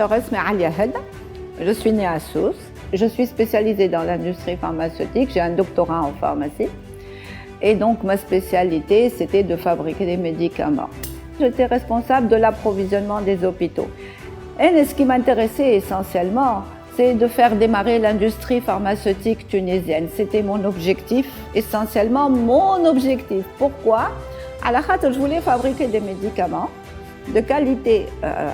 docteur اسمي عليا هدى. Je suis née à Sousse. Je suis spécialisée dans l'industrie pharmaceutique. J'ai un doctorat en pharmacie. Et donc, ma spécialité, c'était de fabriquer des médicaments. J'étais responsable de l'approvisionnement des hôpitaux. Et ce qui m'intéressait essentiellement, c'est de faire démarrer l'industrie pharmaceutique tunisienne. C'était mon objectif, essentiellement mon objectif. Pourquoi? À la khâter, je voulais fabriquer des médicaments de qualité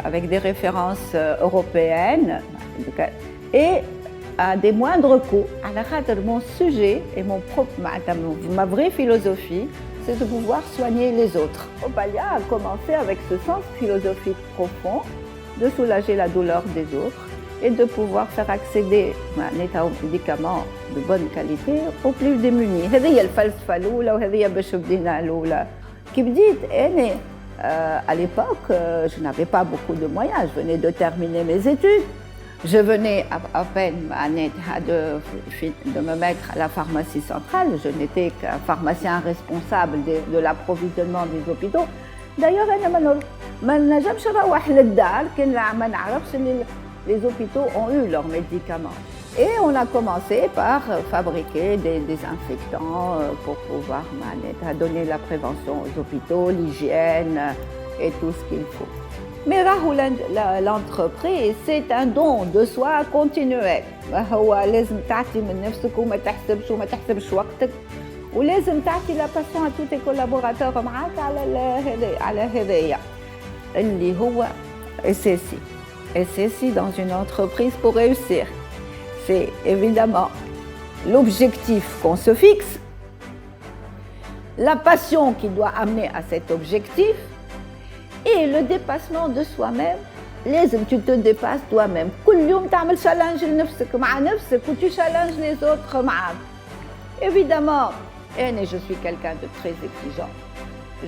avec des références européennes et à des moindres coûts. À la khâter, mon sujet et ma vraie philosophie, c'est de pouvoir soigner les autres. Opalia a commencé avec ce sens philosophique profond de soulager la douleur des autres et de pouvoir faire accéder à un état aux médicaments de bonne qualité aux plus démunis. هذه الفلسفة الأولى وهذه باش بدينا الأولى. كي بديت أنا à l'époque, je n'avais pas beaucoup de moyens. Je venais de terminer mes études. Je venais à peine de me mettre à la pharmacie centrale. Je n'étais qu'un pharmacien responsable de l'approvisionnement des hôpitaux. D'ailleurs, ما نجمش نروح للدار كان ما نعرفش les hôpitaux ont eu leurs médicaments. Et on a commencé par fabriquer des désinfectants pour pouvoir donner la prévention aux hôpitaux, l'hygiène et tout ce qu'il faut. Mais l'entreprise, c'est un don de soi continuel. هو لازم تعطي من نفسك وما تحسبش وما تحسبش وقتك ولازم تعطي la passion à tous tes collaborateurs معاك على هذايا اللي هو SSI. SSI dans une entreprise pour réussir. C'est évidemment l'objectif qu'on se fixe, la passion qui doit amener à cet objectif et le dépassement de soi-même. لازم tu te dépasses toi-même. كل يوم تعمل challenge لنفسك مع نفسك و tu challenges les autres معاك. Évidemment, je suis quelqu'un de très exigeant.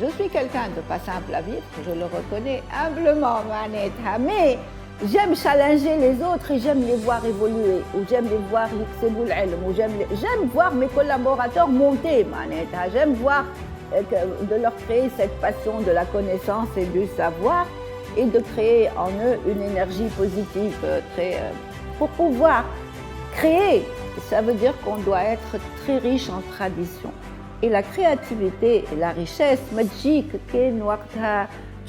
Je suis quelqu'un de pas simple à vivre, je le reconnais humblement, mais j'aime challenger les autres et j'aime les voir évoluer, ou j'aime les voir ou j'aime voir mes collaborateurs monter, j'aime voir de leur créer cette passion de la connaissance et du savoir et de créer en eux une énergie positive pour pouvoir créer. Ça veut dire qu'on doit être très riche en tradition. Et la créativité et la richesse, magique,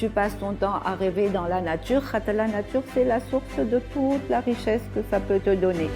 tu passes ton temps à rêver dans la nature. La nature, c'est la source de toute la richesse que ça peut te donner.